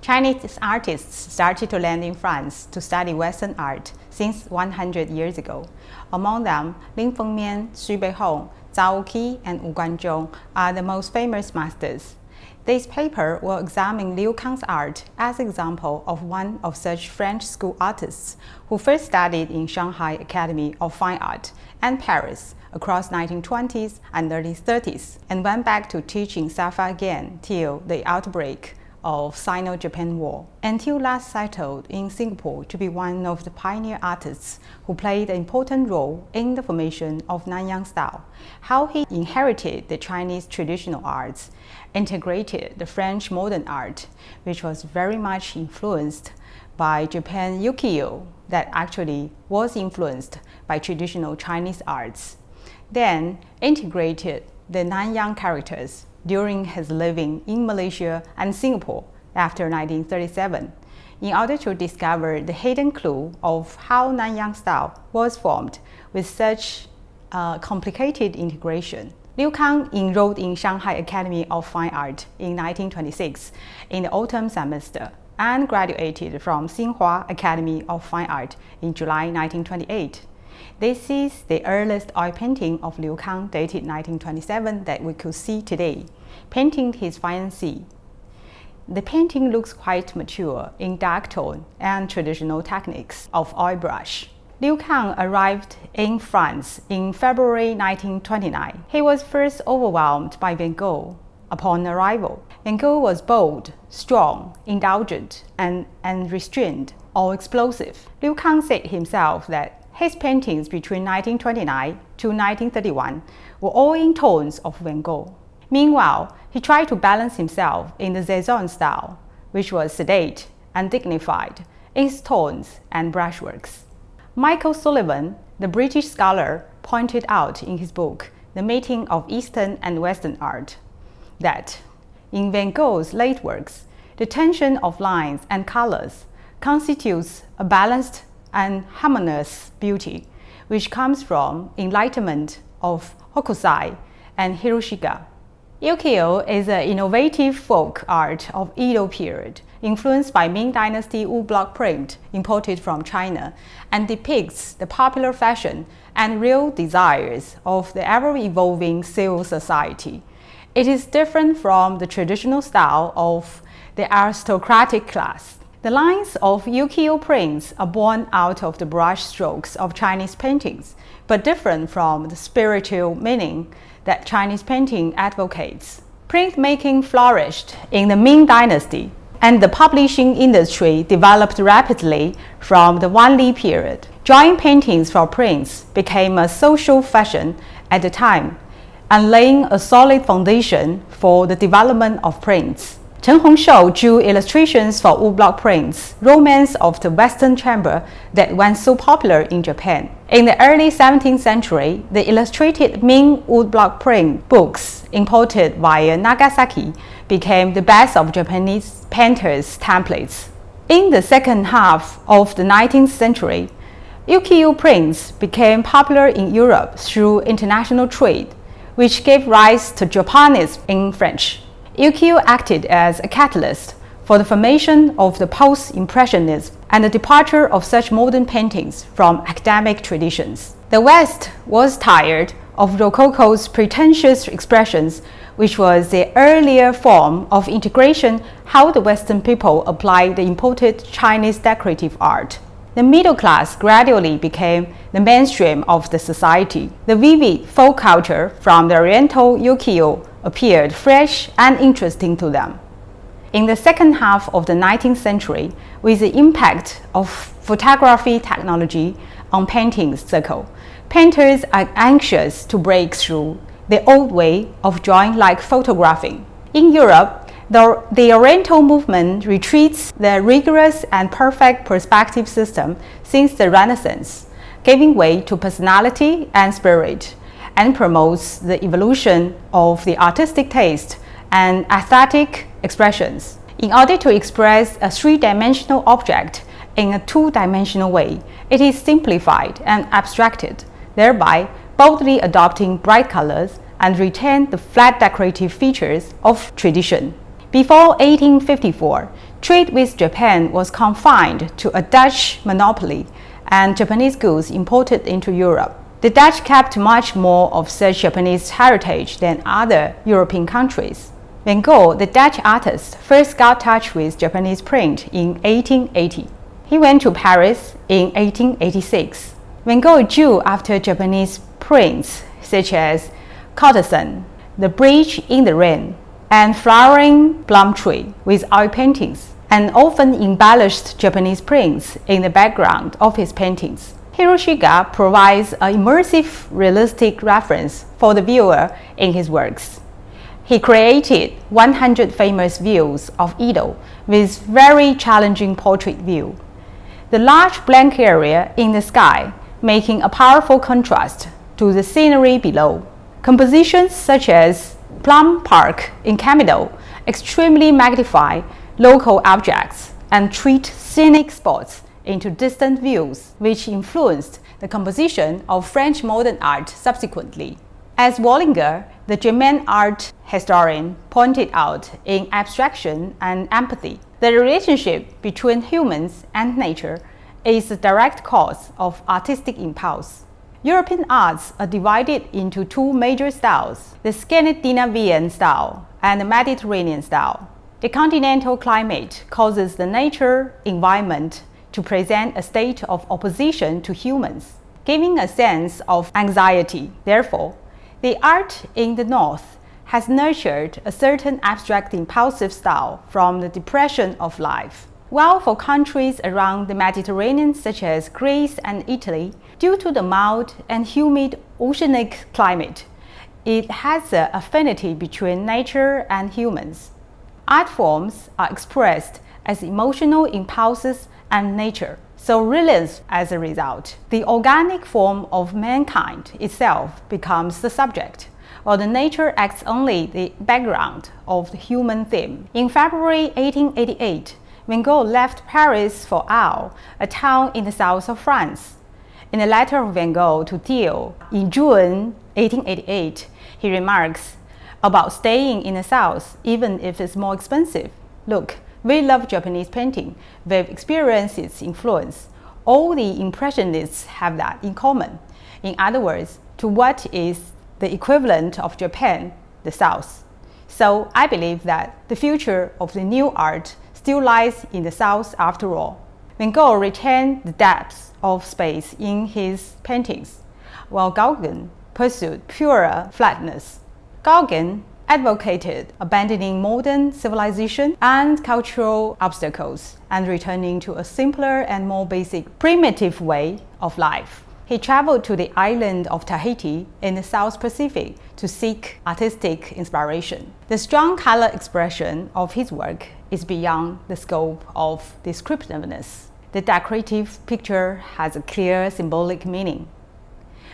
Chinese artists started to land in France to study Western art since 100 years ago. Among them, Lin Fengmian, Xu Beihong, Zhao Qi, and Wu Guanzhong are the most famous masters. This paper will examine Liu Kang's art as an example of one of such French school artists who first studied in Shanghai Academy of Fine Art and Paris across 1920s and early 30s, and went back to teaching Safa again till the outbreak of Sino-Japan War, until last settled in Singapore to be one of the pioneer artists who played an important role in the formation of Nanyang style. How he inherited the Chinese traditional arts, integrated the French modern art, which was very much influenced by Japan ukiyo, that actually was influenced by traditional Chinese arts. Then integrated the Nanyang characters during his living in Malaysia and Singapore after 1937, in order to discover the hidden clue of how Nanyang style was formed with such complicated integration. Liu Kang enrolled in Shanghai Academy of Fine Art in 1926 in the autumn semester and graduated from Tsinghua Academy of Fine Art in July 1928. This is the earliest oil painting of Liu Kang dated 1927 that we could see today, painting his fiancée. The painting looks quite mature in dark tone and traditional techniques of oil brush. Liu Kang arrived in France in February 1929. He was first overwhelmed by Van Gogh upon arrival. Van Gogh was bold, strong, indulgent, and unrestrained or explosive. Liu Kang said himself that his paintings between 1929 to 1931 were all in tones of Van Gogh. Meanwhile, he tried to balance himself in the Cezanne style, which was sedate and dignified in its tones and brushworks. Michael Sullivan, the British scholar, pointed out in his book, The Meeting of Eastern and Western Art, that in Van Gogh's late works, the tension of lines and colors constitutes a balanced and harmonious beauty, which comes from enlightenment of Hokusai and Hiroshige. Ukiyo is an innovative folk art of Edo period, influenced by Ming Dynasty woodblock print imported from China, and depicts the popular fashion and real desires of the ever-evolving civil society. It is different from the traditional style of the aristocratic class. The lines of ukiyo prints are born out of the brush strokes of Chinese paintings, but different from the spiritual meaning that Chinese painting advocates. Printmaking flourished in the Ming Dynasty, and the publishing industry developed rapidly from the Wanli period. Drawing paintings for prints became a social fashion at the time, and laying a solid foundation for the development of prints. Chen Hongshou drew illustrations for woodblock prints, romance of the Western chamber that went so popular in Japan. In the early 17th century, the illustrated Ming woodblock print books imported via Nagasaki became the best of Japanese painters' templates. In the second half of the 19th century, ukiyo prints became popular in Europe through international trade, which gave rise to Japanese in French. Ukiyo acted as a catalyst for the formation of the post-impressionism and the departure of such modern paintings from academic traditions. The West was tired of Rococo's pretentious expressions, which was the earlier form of integration how the Western people applied the imported Chinese decorative art. The middle class gradually became the mainstream of the society. The vivid folk culture from the Oriental ukiyo appeared fresh and interesting to them. In the second half of the 19th century, with the impact of photography technology on painting circle, painters are anxious to break through the old way of drawing like photographing. In Europe, the Oriental movement retreats the rigorous and perfect perspective system since the Renaissance, giving way to personality and spirit, and promotes the evolution of the artistic taste and aesthetic expressions. In order to express a three-dimensional object in a two-dimensional way, it is simplified and abstracted, thereby boldly adopting bright colors and retain the flat decorative features of tradition. Before 1854, trade with Japan was confined to a Dutch monopoly and Japanese goods imported into Europe. The Dutch kept much more of such Japanese heritage than other European countries. Van Gogh, the Dutch artist, first got in touch with Japanese print in 1880. He went to Paris in 1886. Van Gogh drew after Japanese prints such as courtesan, the bridge in the rain, and flowering plum tree with oil paintings, and often embellished Japanese prints in the background of his paintings. Hiroshige provides an immersive, realistic reference for the viewer in his works. He created 100 famous views of Edo with very challenging portrait view. The large blank area in the sky making a powerful contrast to the scenery below. Compositions such as Plum Park in Camido extremely magnify local objects and treat scenic spots into distant views, which influenced the composition of French modern art subsequently. As Wallinger, the German art historian, pointed out in Abstraction and Empathy, the relationship between humans and nature is the direct cause of artistic impulse. European arts are divided into two major styles, the Scandinavian style and the Mediterranean style. The continental climate causes the nature environment to present a state of opposition to humans, giving a sense of anxiety. Therefore, the art in the north has nurtured a certain abstract impulsive style from the depression of life. While for countries around the Mediterranean such as Greece and Italy, due to the mild and humid oceanic climate, it has an affinity between nature and humans. Art forms are expressed as emotional impulses and nature, so realism as a result. The organic form of mankind itself becomes the subject, while the nature acts only the background of the human theme. In February 1888, Van Gogh left Paris for Arles, a town in the south of France. In a letter of Van Gogh to Theo in June 1888, he remarks about staying in the south even if it's more expensive. Look, we love Japanese painting. We've experienced its influence. All the Impressionists have that in common. In other words, to what is the equivalent of Japan, the South. So I believe that the future of the new art still lies in the South after all. Van Gogh retained the depths of space in his paintings, while Gauguin pursued purer flatness. Gauguin advocated abandoning modern civilization and cultural obstacles and returning to a simpler and more basic, primitive way of life. He traveled to the island of Tahiti in the South Pacific to seek artistic inspiration. The strong color expression of his work is beyond the scope of descriptiveness. The decorative picture has a clear symbolic meaning.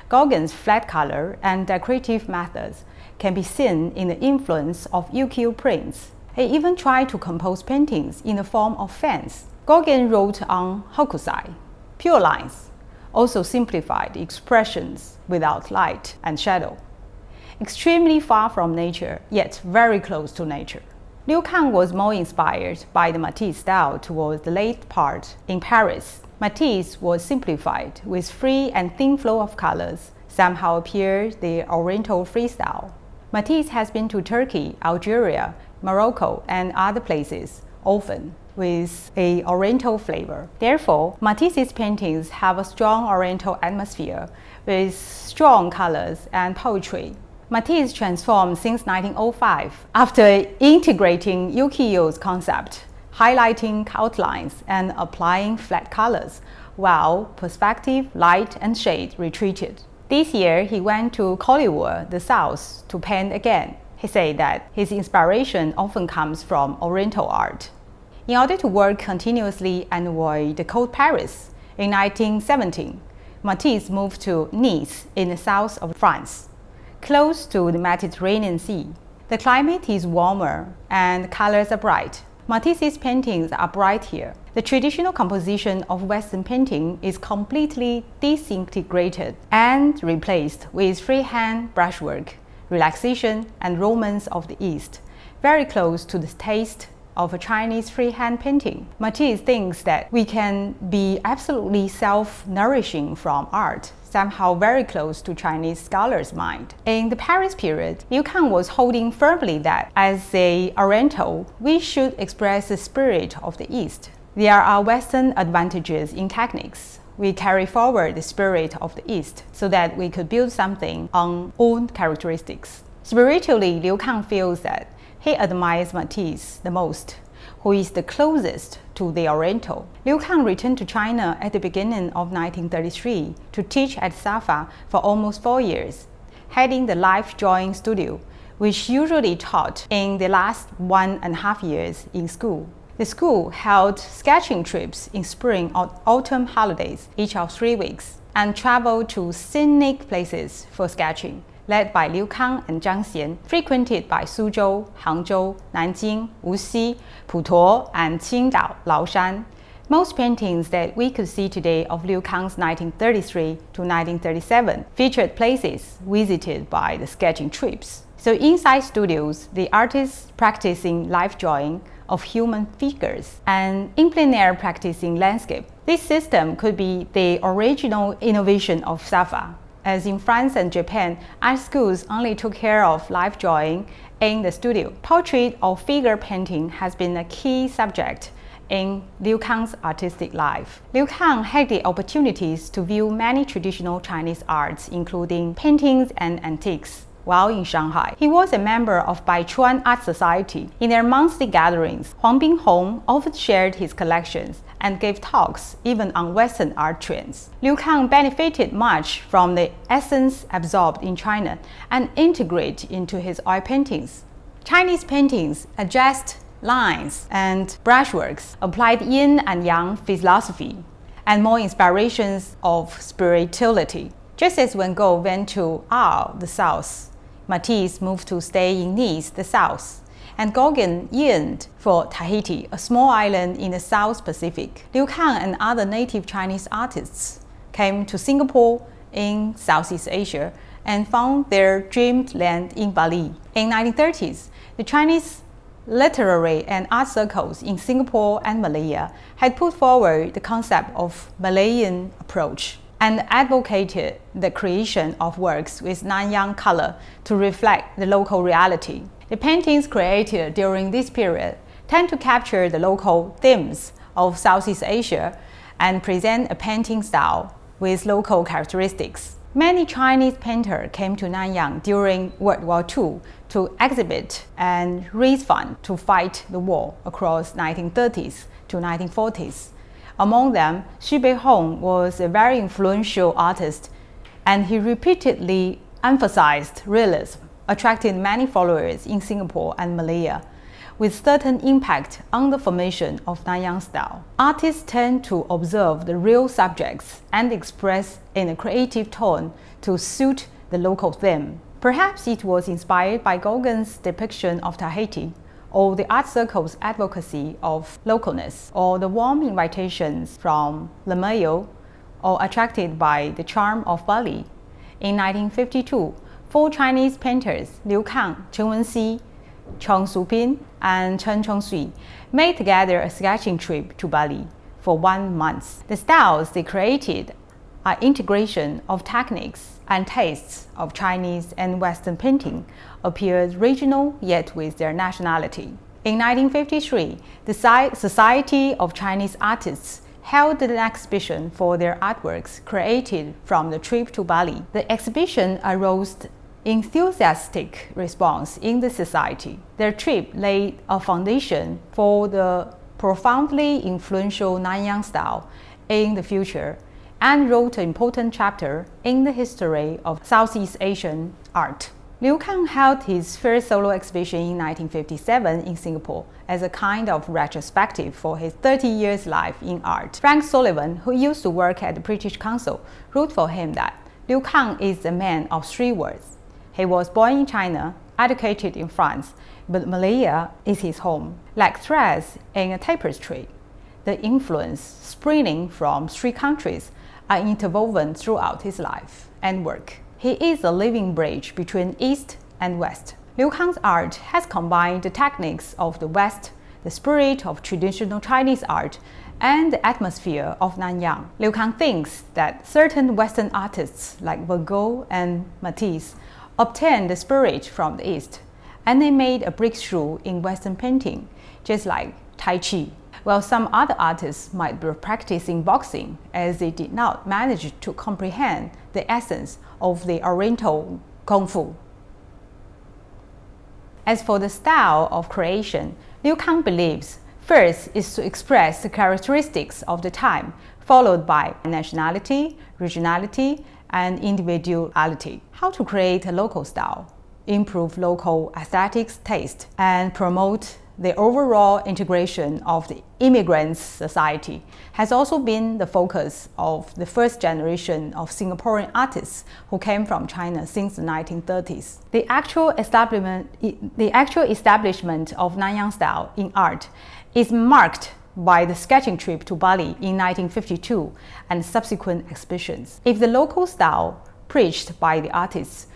Gauguin's flat color and decorative methods can be seen in the influence of ukiyo prints. He even tried to compose paintings in the form of fans. Gauguin wrote on hokusai, pure lines, also simplified expressions without light and shadow. Extremely far from nature, yet very close to nature. Liu Kang was more inspired by the Matisse style towards the late part in Paris. Matisse was simplified with free and thin flow of colors, somehow appeared the Oriental freestyle. Matisse has been to Turkey, Algeria, Morocco, and other places, often with an Oriental flavor. Therefore, Matisse's paintings have a strong Oriental atmosphere with strong colors and poetry. Matisse transformed since 1905 after integrating ukiyo's concept, highlighting outlines and applying flat colors, while perspective, light, and shade retreated. This year, he went to Hollywood, the South, to paint again. He said that his inspiration often comes from Oriental art. In order to work continuously and avoid the cold Paris, in 1917, Matisse moved to Nice in the south of France, close to the Mediterranean Sea. The climate is warmer and the colors are bright. Matisse's paintings are bright here. The traditional composition of Western painting is completely disintegrated and replaced with freehand brushwork, relaxation, and romance of the East, very close to the taste of a Chinese freehand painting. Matisse thinks that we can be absolutely self-nourishing from art, somehow very close to Chinese scholars' mind. In the Paris period, Liu Kang was holding firmly that, as an Oriental, we should express the spirit of the East. There are Western advantages in techniques. We carry forward the spirit of the East so that we could build something on own characteristics. Spiritually, Liu Kang feels that he admires Matisse the most, who is the closest to the Oriental. Liu Kang returned to China at the beginning of 1933 to teach at SAFA for almost 4 years, heading the life drawing studio, which usually taught in the last 1.5 years in school. The school held sketching trips in spring or autumn holidays each of 3 weeks and traveled to scenic places for sketching, led by Liu Kang and Zhang Xian, frequented by Suzhou, Hangzhou, Nanjing, Wuxi, Putuo, and Qingdao, Laoshan. Most paintings that we could see today of Liu Kang's 1933 to 1937 featured places visited by the sketching trips. So inside studios, the artists practicing life drawing of human figures and in plein air practicing landscape. This system could be the original innovation of SAFA. As in France and Japan, art schools only took care of life drawing in the studio. Portrait or figure painting has been a key subject in Liu Kang's artistic life. Liu Kang had the opportunities to view many traditional Chinese arts, including paintings and antiques, while in Shanghai. He was a member of Baichuan Art Society. In their monthly gatherings, Huang Binghong often shared his collections and gave talks even on Western art trends. Liu Kang benefited much from the essence absorbed in China and integrated into his oil paintings. Chinese paintings adjust lines and brushworks, applied yin and yang philosophy, and more inspirations of spirituality. Just as Van Gogh went to Arles, the south, Matisse moved to stay in Nice, the south, and Gauguin yearned for Tahiti, a small island in the South Pacific. Liu Kang and other native Chinese artists came to Singapore in Southeast Asia and found their dreamed land in Bali. In the 1930s, the Chinese literary and art circles in Singapore and Malaya had put forward the concept of Malayan approach and advocated the creation of works with Nanyang color to reflect the local reality. The paintings created during this period tend to capture the local themes of Southeast Asia and present a painting style with local characteristics. Many Chinese painters came to Nanyang during World War II to exhibit and raise funds to fight the war across 1930s to 1940s. Among them, Xu Beihong was a very influential artist, and he repeatedly emphasized realism, attracting many followers in Singapore and Malaya, with certain impact on the formation of Nanyang style. Artists tend to observe the real subjects and express in a creative tone to suit the local theme. Perhaps it was inspired by Gauguin's depiction of Tahiti, or the art circle's advocacy of localness, or the warm invitations from Lamayo, or attracted by the charm of Bali. In 1952, 4 Chinese painters, Liu Kang, Chen Wenxi, Cheng Supin, and Chen Chongsui, made together a sketching trip to Bali for 1 month. The styles they created are integration of techniques and tastes of Chinese and Western painting, appeared regional yet with their nationality. In 1953, the Society of Chinese Artists held an exhibition for their artworks created from the trip to Bali. The exhibition aroused enthusiastic response in the society. Their trip laid a foundation for the profoundly influential Nanyang style in the future and wrote an important chapter in the history of Southeast Asian art. Liu Kang held his first solo exhibition in 1957 in Singapore as a kind of retrospective for his 30 years life in art. Frank Sullivan, who used to work at the British Council, wrote for him that Liu Kang is a man of 3 words. He was born in China, educated in France, but Malaya is his home. Like threads in a tapestry, the influence springing from 3 countries are interwoven throughout his life and work. He is a living bridge between East and West. Liu Kang's art has combined the techniques of the West, the spirit of traditional Chinese art, and the atmosphere of Nanyang. Liu Kang thinks that certain Western artists like Van Gogh and Matisse obtained the spirit from the East, and they made a breakthrough in Western painting, just like Tai Chi. While some other artists might be practicing boxing, as they did not manage to comprehend the essence of the Oriental Kung Fu. As for the style of creation, Liu Kang believes first is to express the characteristics of the time, followed by nationality, regionality, and individuality. How to create a local style, improve local aesthetics taste, and promote the overall integration of the immigrant society has also been the focus of the first generation of Singaporean artists who came from China since the 1930s. The actual establishment of Nanyang style in art is marked by the sketching trip to Bali in 1952 and subsequent exhibitions. If the local style preached by the artists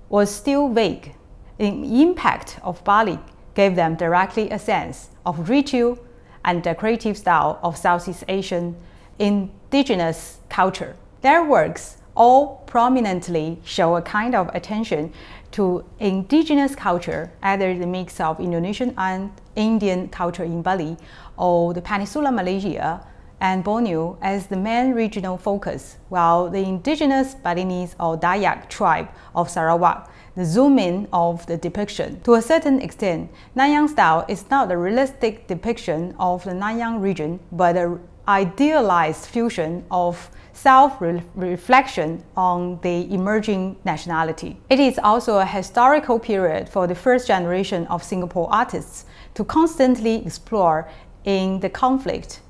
was still vague, the impact of Bali gave them directly a sense of ritual and decorative style of Southeast Asian indigenous culture. Their works all prominently show a kind of attention to indigenous culture, either the mix of Indonesian and Indian culture in Bali or the Peninsula Malaysia and Borneo as the main regional focus, while the indigenous Balinese or Dayak tribe of Sarawak the zoom in of the depiction. To a certain extent, Nanyang style is not a realistic depiction of the Nanyang region, but an idealized fusion of self-reflection on the emerging nationality. It is also a historical period for the first generation of Singapore artists to constantly explore in the conflict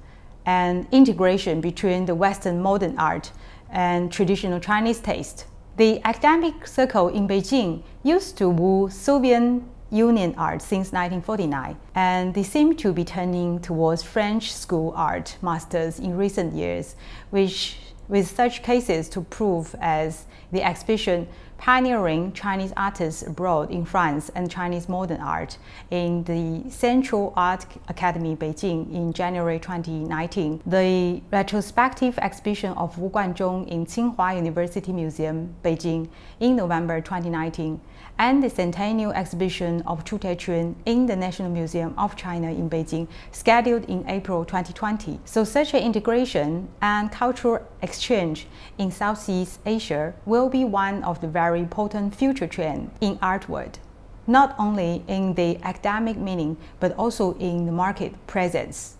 and integration between the Western modern art and traditional Chinese taste. The academic circle in Beijing used to woo Soviet Union art since 1949, and they seem to be turning towards French school art masters in recent years, which with such cases to prove as the exhibition pioneering Chinese artists abroad in France and Chinese modern art in the Central Art Academy Beijing in January 2019, the retrospective exhibition of Wu Guanzhong in Tsinghua University Museum, Beijing in November 2019, and the centennial exhibition of Chu Taichun in the National Museum of China in Beijing, scheduled in April 2020. So such an integration and cultural exchange in Southeast Asia will be one of the very important future trends in art world, not only in the academic meaning, but also in the market presence.